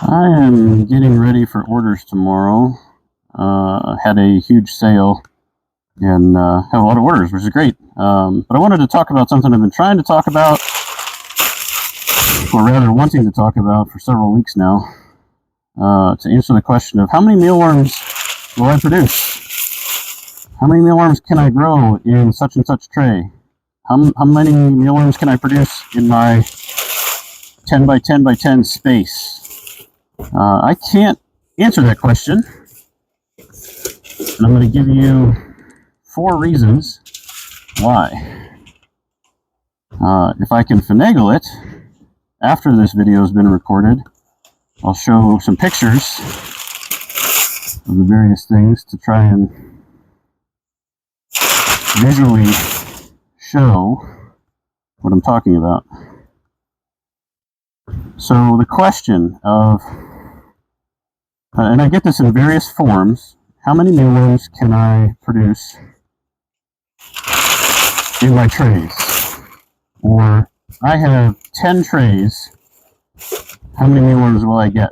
I am getting ready for orders tomorrow. Had a huge sale and have a lot of orders, which is great. But I wanted to talk about something I've been trying to talk about, or rather wanting to talk about for several weeks now, to answer the question of how many mealworms will I produce? How many mealworms can I grow in such and such tray? How many mealworms can I produce in my 10 by 10 by 10 space? I can't answer that question, and I'm going to give you 4 reasons why. If I can finagle it, after this video has been recorded, I'll show some pictures of the various things to try and visually show what I'm talking about. So the question of, and I get this in various forms, how many mealworms can I produce in my trays? Or I have 10 trays, how many mealworms will I get?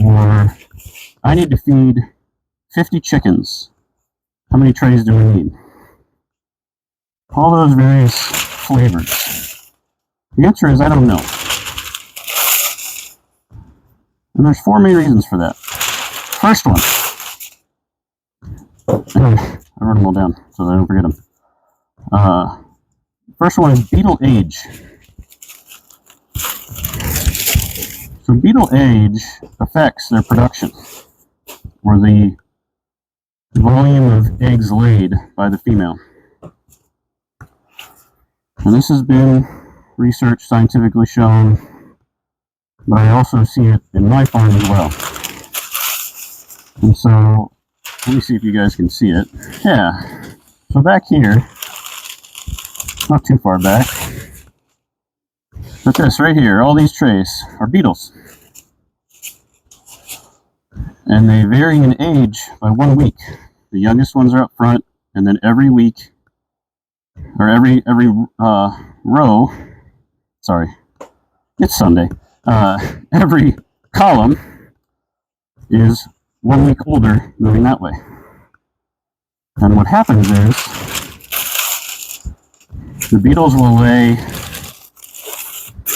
Or I need to feed 50 chickens, how many trays do we need? All those various flavors. The answer is I don't know. And there's 4 main reasons for that. First one, I wrote them all down so that I don't forget them. First one is Beetle Age. So Beetle Age affects their production, or the volume of eggs laid by the female. And this has been research scientifically shown, but I also see it in my farm as well. And so, let me see if you guys can see it. Yeah, so back here, not too far back, but this right here, all these trays are beetles. And they vary in age by 1 week. The youngest ones are up front, and then every week, or every row, sorry, it's Sunday, every column is 1 week older, moving that way. And what happens is the beetles will lay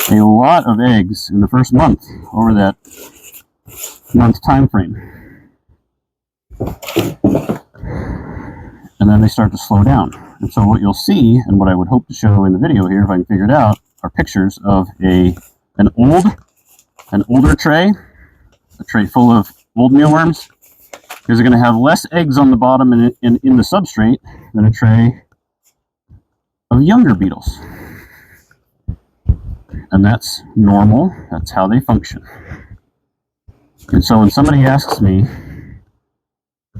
a lot of eggs in the first month, over that month time frame. And then they start to slow down. And so what you'll see, and what I would hope to show in the video here, if I can figure it out, are pictures of an older tray, a tray full of old mealworms, because they're going to have less eggs on the bottom and in the substrate than a tray of younger beetles. And that's normal. That's how they function. And so when somebody asks me,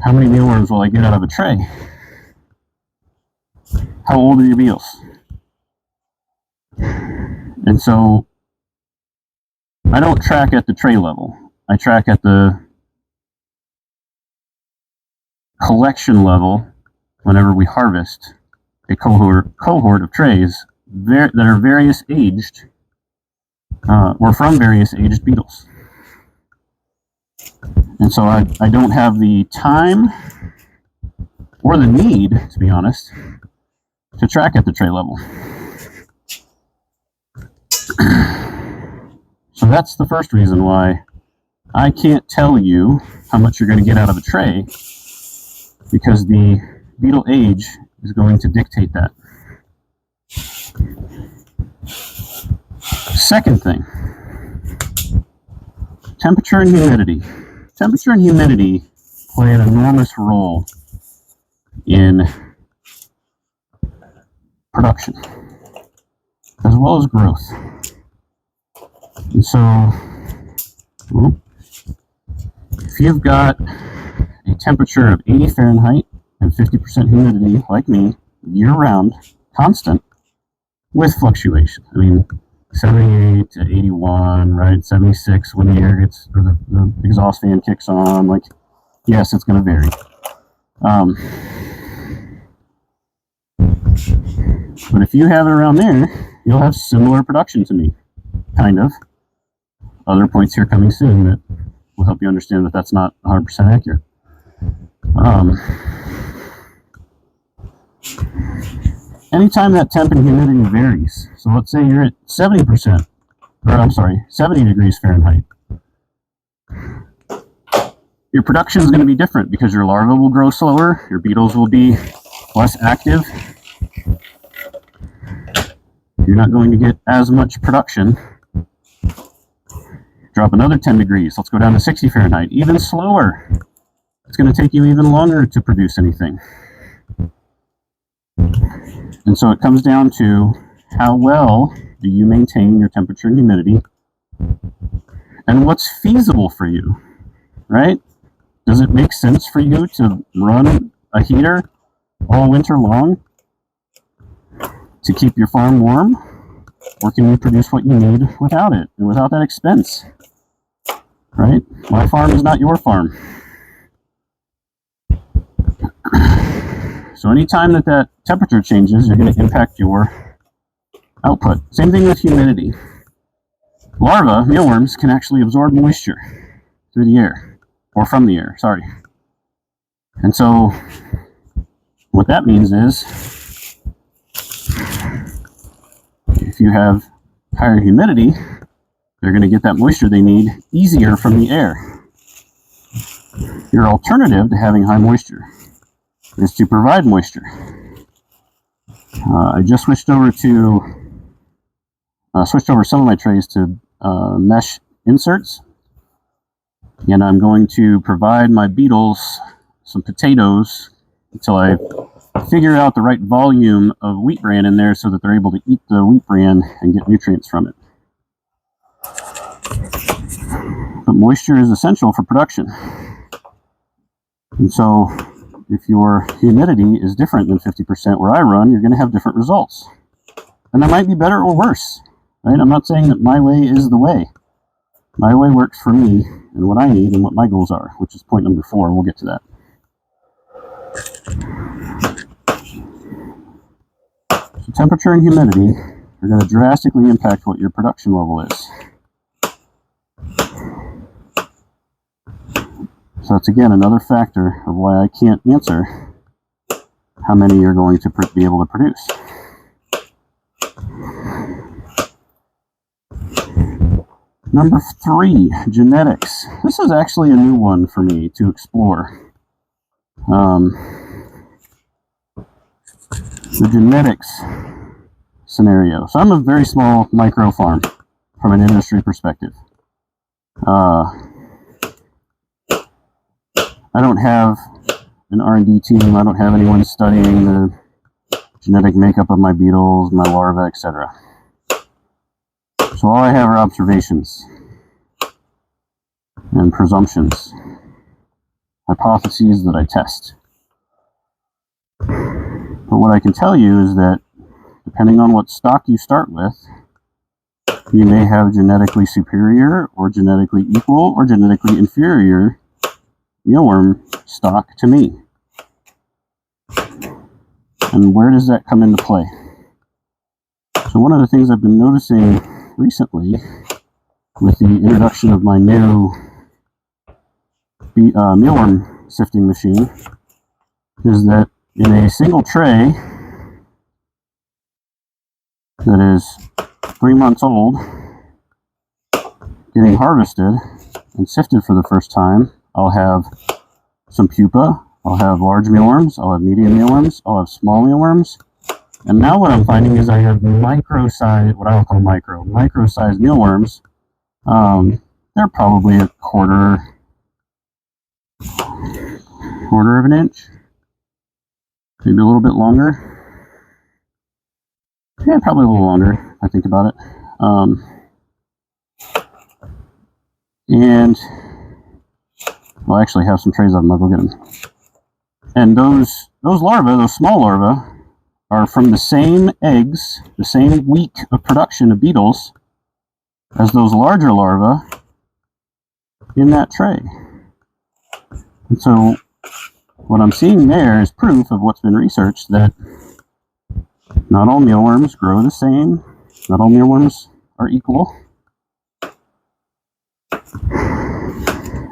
how many mealworms will I get out of a tray? How old are your beetles? And so I don't track at the tray level. I track at the collection level whenever we harvest a cohort of trays that are various aged, or from various aged beetles. And so I don't have the time or the need, to be honest, to track at the tray level. So that's the first reason why I can't tell you how much you're going to get out of a tray, because the beetle age is going to dictate that. Second thing, temperature and humidity. Temperature and humidity play an enormous role in production, as well as growth. And so, if you've got a temperature of 80 Fahrenheit and 50% humidity, like me, year-round, constant, with fluctuation. I mean, 78 to 81, right? 76 when the air gets, or the exhaust fan kicks on. Like, yes, it's going to vary. But if you have it around there, you'll have similar production to me, kind of. other points here coming soon that will help you understand that that's not 100% accurate. Anytime that temp and humidity varies, so let's say you're at 70%, or I'm sorry, 70 degrees Fahrenheit, your production is going to be different because your larvae will grow slower, your beetles will be less active. You're not going to get as much production. Drop another 10 degrees. Let's go down to 60 Fahrenheit. Even slower. It's going to take you even longer to produce anything. And so it comes down to how well do you maintain your temperature and humidity and what's feasible for you, right? Does it make sense for you to run a heater all winter long to keep your farm warm? Or can you produce what you need without it and without that expense? Right? My farm is not your farm. So anytime that temperature changes, you're going to impact your output. Same thing with humidity. Larvae, mealworms, can actually absorb moisture through the air, or from the air, sorry. And so what that means is if you have higher humidity, they're going to get that moisture they need easier from the air. Your alternative to having high moisture is to provide moisture. I just switched over some of my trays to mesh inserts, and I'm going to provide my beetles some potatoes until I figure out the right volume of wheat bran in there so that they're able to eat the wheat bran and get nutrients from it. But moisture is essential for production. And so if your humidity is different than 50% where I run, you're going to have different results. And that might be better or worse, right? I'm not saying that my way is the way. My way works for me and what I need and what my goals are, which is point number 4. We'll get to that. So temperature and humidity are going to drastically impact what your production level is. So that's again another factor of why I can't answer how many you're going to be able to produce. Number 3, genetics. This is actually a new one for me to explore. The genetics scenario. So I'm a very small micro farm from an industry perspective. I don't have an R&D team. I don't have anyone studying the genetic makeup of my beetles, my larvae, etc. So all I have are observations and presumptions, hypotheses that I test. But what I can tell you is that depending on what stock you start with, you may have genetically superior or genetically equal or genetically inferior mealworm stock to me. And where does that come into play? So one of the things I've been noticing recently with the introduction of my new mealworm sifting machine is that in a single tray that is 3 months old, getting harvested and sifted for the first time, I'll have some pupa, I'll have large mealworms, I'll have medium mealworms, I'll have small mealworms, and now what I'm finding is I have micro-sized, what I will call micro-sized mealworms. They're probably a quarter of an inch, maybe a little bit longer. Yeah, probably a little longer, if I think about it. And I'll actually have some trays of them. I'll go get them. And those larvae, those small larvae, are from the same eggs, the same week of production of beetles as those larger larvae in that tray. And so what I'm seeing there is proof of what's been researched, that not all mealworms grow the same, not all mealworms are equal.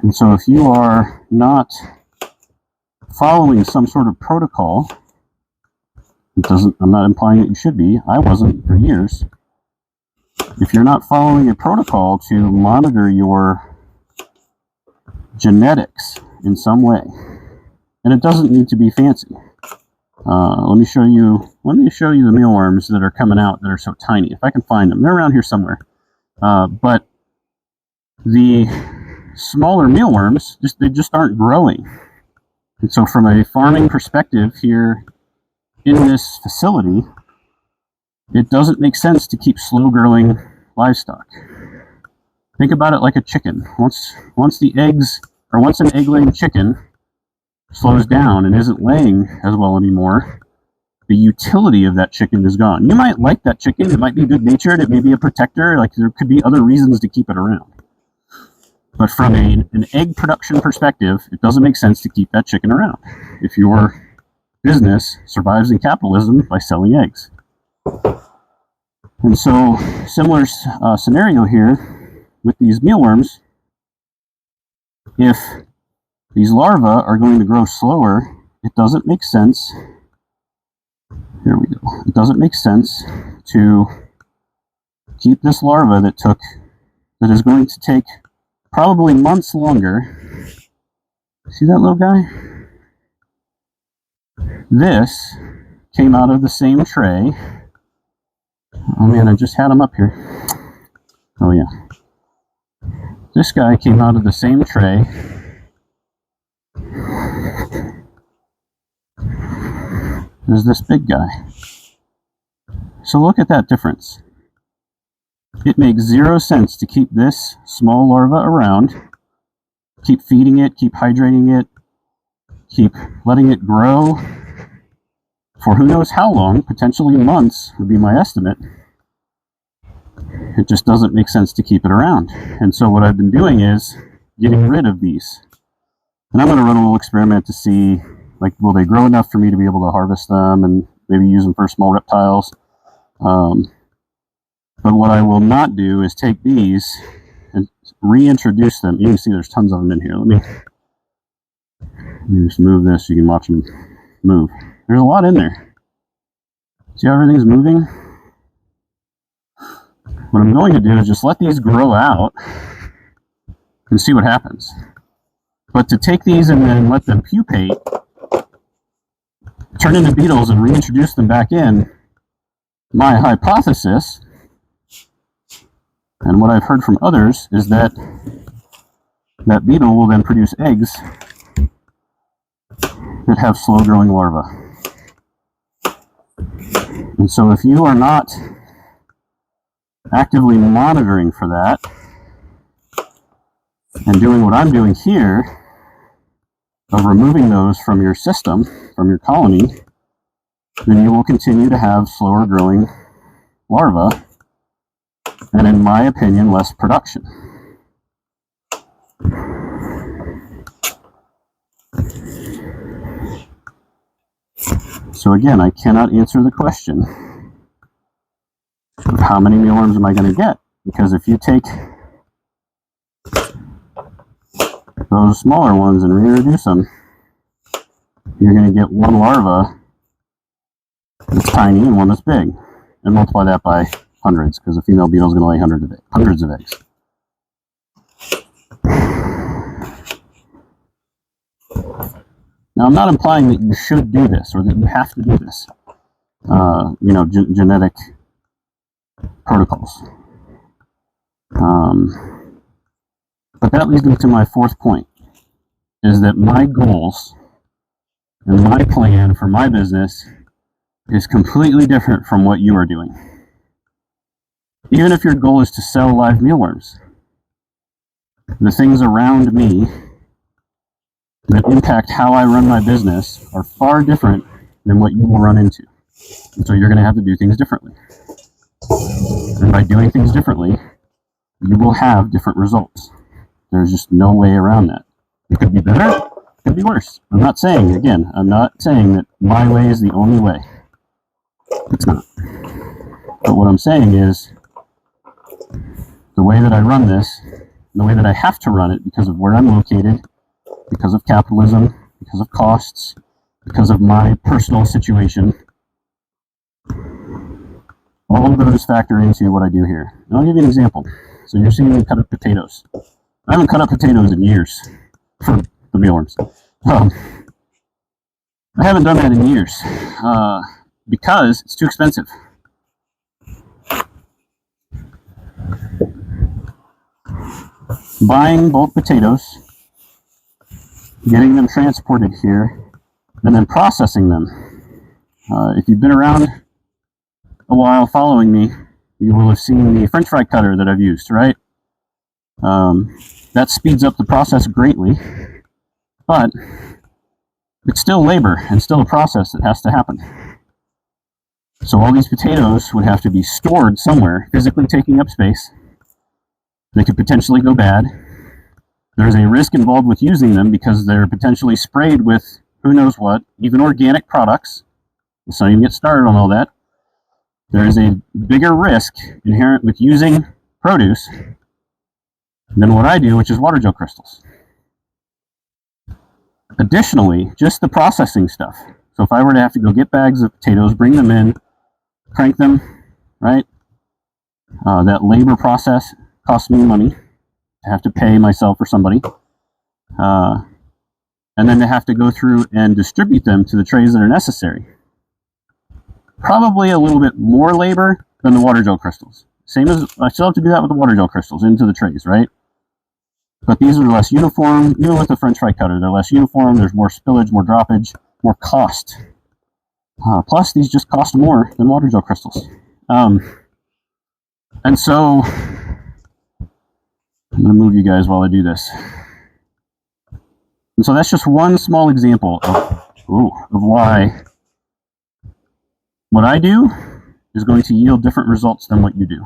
And so if you are not following some sort of protocol, I'm not implying that you should be. I wasn't for years. If you're not following a protocol to monitor your genetics in some way, and it doesn't need to be fancy. Let me show you the mealworms that are coming out that are so tiny. If I can find them, they're around here somewhere. But the smaller mealworms, they just aren't growing. And so from a farming perspective here in this facility, it doesn't make sense to keep slow-growing livestock. Think about it like a chicken. Once an egg-laying chicken slows down and isn't laying as well anymore, the utility of that chicken is gone. You might like that chicken. It might be good-natured. It may be a protector. Like, there could be other reasons to keep it around. But from an egg production perspective, it doesn't make sense to keep that chicken around if your business survives in capitalism by selling eggs. And so, similar scenario here with these mealworms. If these larvae are going to grow slower, it doesn't make sense. Here we go. It doesn't make sense to keep this larva that is going to take probably months longer. See that little guy? This came out of the same tray. Oh man, I just had him up here. Oh yeah. This guy came out of the same tray as this big guy. So look at that difference. It makes zero sense to keep this small larva around, keep feeding it, keep hydrating it, keep letting it grow for who knows how long, potentially months would be my estimate. It just doesn't make sense to keep it around. And so what I've been doing is getting rid of these. And I'm going to run a little experiment to see, like, will they grow enough for me to be able to harvest them and maybe use them for small reptiles. But what I will not do is take these and reintroduce them. You can see there's tons of them in here. Let me just move this so you can watch them move. There's a lot in there. See how everything's moving? What I'm going to do is just let these grow out and see what happens. But to take these and then let them pupate, turn into beetles and reintroduce them back in, my hypothesis, and what I've heard from others, is that that beetle will then produce eggs that have slow-growing larvae. And so if you are not actively monitoring for that and doing what I'm doing here of removing those from your system, from your colony, then you will continue to have slower growing larvae and, in my opinion, less production. So again, I cannot answer the question of how many mealworms am I going to get, because if you take those smaller ones and reintroduce them, you're going to get one larva that's tiny and one that's big, and multiply that by hundreds, because a female beetle is going to lay hundreds of eggs. Now, I'm not implying that you should do this or that you have to do this. Genetic protocols. But that leads me to my fourth point, is that my goals and my plan for my business is completely different from what you are doing. Even if your goal is to sell live mealworms, the things around me that impact how I run my business are far different than what you will run into. And so you're going to have to do things differently. And by doing things differently, you will have different results. There's just no way around that. It could be better, it could be worse. I'm not saying that my way is the only way. It's not. But what I'm saying is, the way that I run this and the way that I have to run it because of where I'm located, because of capitalism, because of costs, because of my personal situation. All of those factor into what I do here. And I'll give you an example. So you're seeing me cut up potatoes. I haven't cut up potatoes in years for the mealworms. I haven't done that in years because it's too expensive. Buying bulk potatoes, getting them transported here, and then processing them. If you've been around a while following me, you will have seen the French fry cutter that I've used, right? That speeds up the process greatly, but it's still labor and still a process that has to happen. So all these potatoes would have to be stored somewhere, physically taking up space. They could potentially go bad. There's a risk involved with using them because they're potentially sprayed with who knows what, even organic products. Let's not even get started on all that. There is a bigger risk inherent with using produce than what I do, which is water gel crystals. Additionally, just the processing stuff. So if I were to have to go get bags of potatoes, bring them in, crank them, right? That labor process costs me money to have to pay myself or somebody. And then to have to go through and distribute them to the trays that are necessary. Probably a little bit more labor than the water gel crystals. Same as, I still have to do that with the water gel crystals into the trays, right? But these are less uniform, even with the French fry cutter. They're less uniform, there's more spillage, more droppage, more cost. Plus, these just cost more than water gel crystals. And so, I'm going to move you guys while I do this. And so that's just one small example of why what I do is going to yield different results than what you do.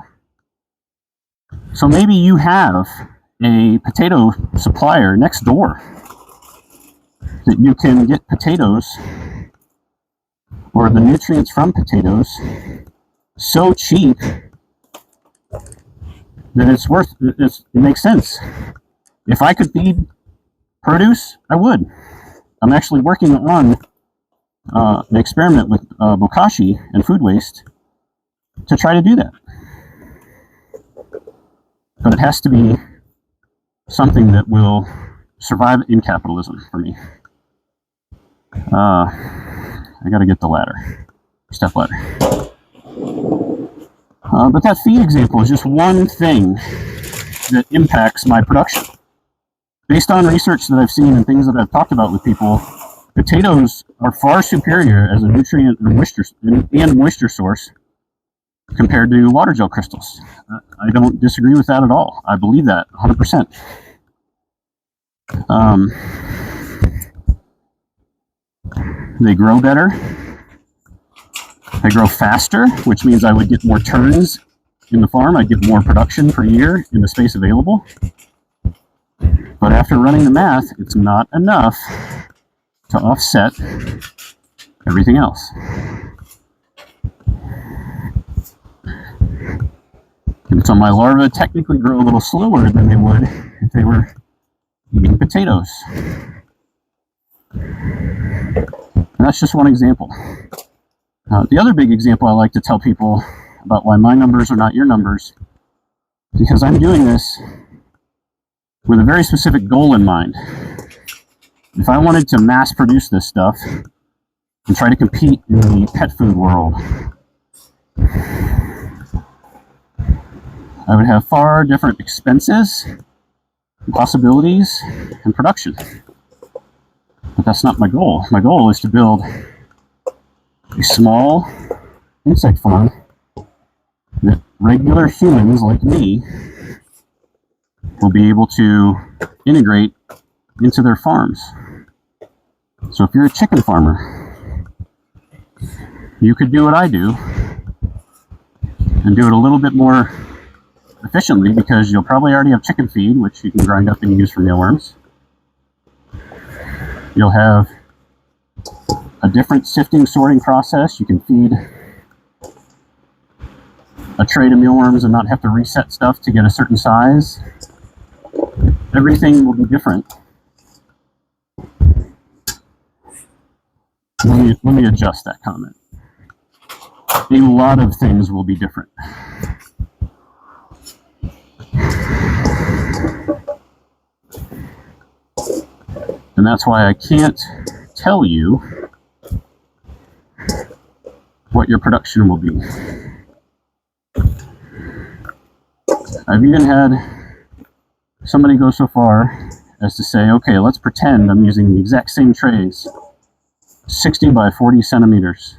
So maybe you have a potato supplier next door that you can get potatoes or the nutrients from potatoes so cheap that it makes sense. If I could feed produce, I would. I'm actually working on an experiment with bokashi and food waste to try to do that. But it has to be something that will survive in capitalism for me. I gotta get the ladder, step ladder. But that feed example is just one thing that impacts my production. Based on research that I've seen and things that I've talked about with people, potatoes are far superior as a nutrient and moisture source compared to water gel crystals. I don't disagree with that at all. I believe that 100%. They grow better. They grow faster, which means I would get more turns in the farm. I'd get more production per year in the space available. But after running the math, it's not enough to offset everything else. And so my larvae technically grow a little slower than they would if they were eating potatoes. And that's just one example. The other big example I like to tell people about why my numbers are not your numbers, because I'm doing this with a very specific goal in mind. If I wanted to mass produce this stuff and try to compete in the pet food world, I would have far different expenses, possibilities, and production. But that's not my goal. My goal is to build a small insect farm that regular humans like me will be able to integrate into their farms. So if you're a chicken farmer, you could do what I do and do it a little bit more efficiently because you'll probably already have chicken feed, which you can grind up and use for mealworms. You'll have a different sifting sorting process. You can feed a tray to mealworms and not have to reset stuff to get a certain size. Everything will be different. Let me adjust that comment. A lot of things will be different. And that's why I can't tell you what your production will be. I've even had somebody go so far as to say, okay, let's pretend I'm using the exact same trays, 60 by 40 centimeters.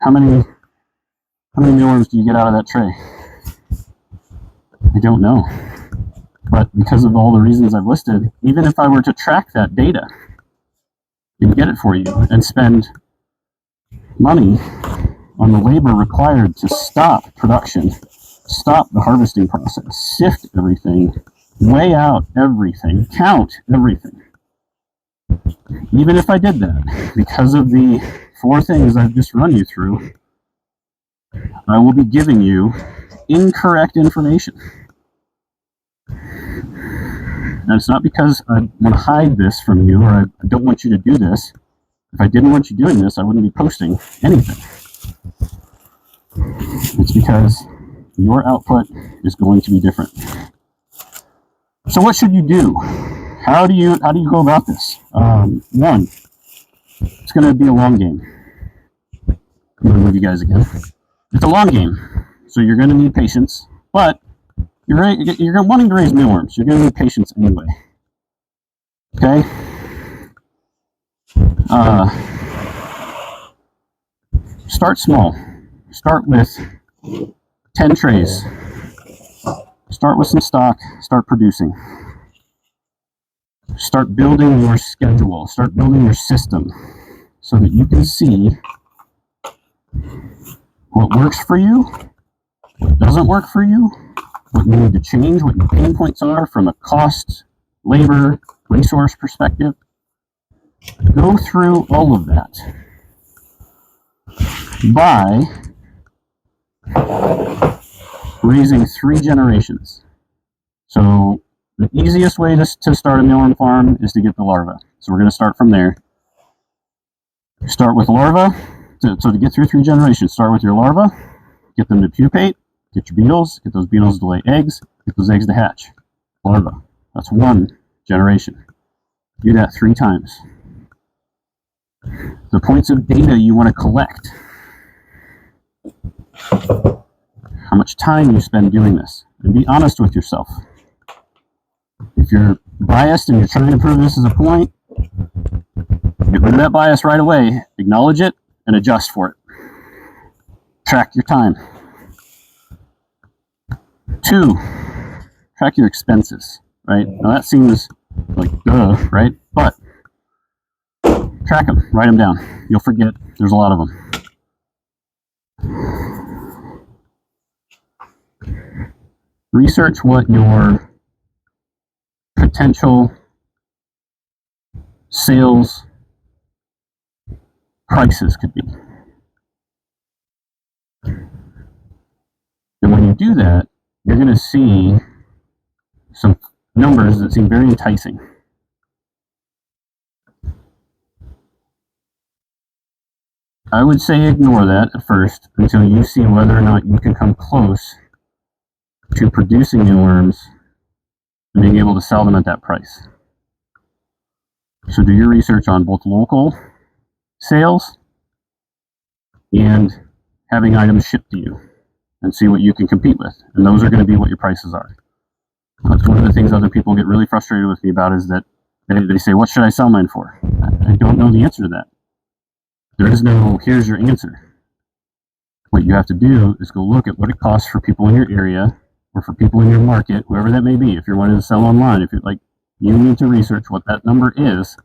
How many mealworms do you get out of that tray? I don't know. But because of all the reasons I've listed, even if I were to track that data and get it for you and spend money on the labor required to stop production, stop the harvesting process, sift everything, weigh out everything, count everything. Even if I did that, because of the 4 things I've just run you through, I will be giving you incorrect information. And it's not because I want to hide this from you or I don't want you to do this. If I didn't want you doing this, I wouldn't be posting anything. It's because your output is going to be different. So what should you do? How do you go about this? One, it's going to be a long game. I'm going to move you guys again. It's a long game, so you're going to need patience, but you're wanting to raise mealworms. You're going to need patience anyway. Okay? Start small. Start with 10 trays. Start with some stock. Start producing. Start building your schedule. Start building your system so that you can see what works for you, what doesn't work for you, what you need to change, what your pain points are from a cost, labor, resource perspective. Go through all of that by raising 3 generations. So the easiest way to start a mealworm farm is to get the larva. So we're going to start from there. Start with larva. So to get through 3 generations, start with your larva, get them to pupate, get your beetles, get those beetles to lay eggs, get those eggs to hatch. Larva. That's 1 generation. Do that 3 times. The points of data you want to collect. How much time you spend doing this. And be honest with yourself. If you're biased and you're trying to prove this as a point, get rid of that bias right away, acknowledge it, and adjust for it. Track your time. 2, track your expenses, right? Now that seems like duh, right? But track them, write them down. You'll forget, there's a lot of them. Research what your potential sales prices could be. And when you do that, you're going to see some numbers that seem very enticing. I would say ignore that at first until you see whether or not you can come close to producing mealworms and being able to sell them at that price. So do your research on both local sales and having items shipped to you and see what you can compete with. And those are going to be what your prices are. That's one of the things other people get really frustrated with me about, is that they say, what should I sell mine for? I don't know the answer to that. There is no, here's your answer. What you have to do is go look at what it costs for people in your area or for people in your market, whoever that may be. If you're wanting to sell online, if you're like, you need to research what that number is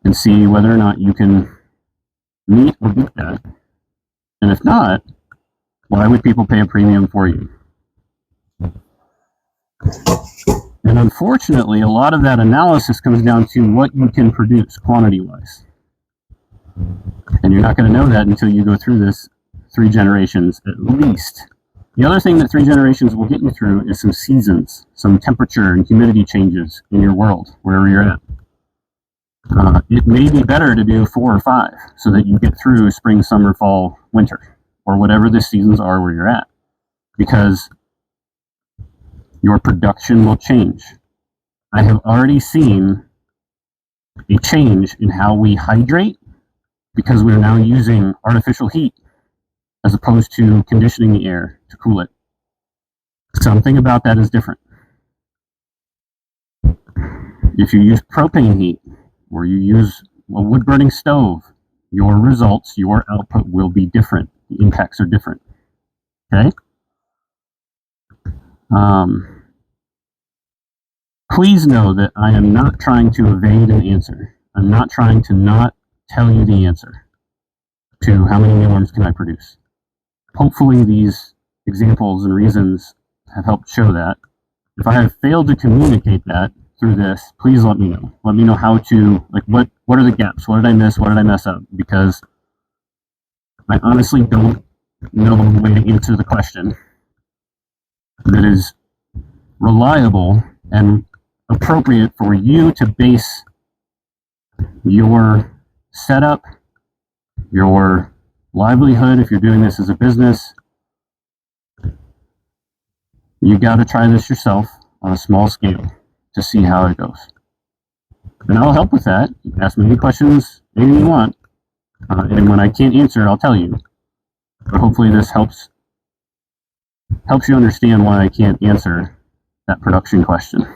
and see whether or not you can meet or beat that. And if not, why would people pay a premium for you? And unfortunately, a lot of that analysis comes down to what you can produce quantity-wise. And you're not going to know that until you go through this 3 generations at least The other thing that 3 generations will get you through is some seasons, some temperature and humidity changes in your world, wherever you're at. It may be better to do 4 or 5 so that you get through spring, summer, fall, winter, or whatever the seasons are where you're at, because your production will change. I have already seen a change in how we hydrate because we're now using artificial heat as opposed to conditioning the air to cool it. Something about that is different. If you use propane heat or you use a wood-burning stove, your results, your output will be different. The impacts are different. Okay? Please know that I am not trying to evade an answer. I'm not trying to not tell you the answer to how many mealworms can I produce. Hopefully these examples and reasons have helped show that. If I have failed to communicate that through this, please let me know. Let me know how to, like, what are the gaps? What did I miss? What did I mess up? Because I honestly don't know the way to answer the question that is reliable and appropriate for you to base your setup, your livelihood, if you're doing this as a business. You got to try this yourself on a small scale to see how it goes. And I'll help with that. You can ask me any questions, anything you want. And when I can't answer, I'll tell you. But hopefully this helps you understand why I can't answer that production question.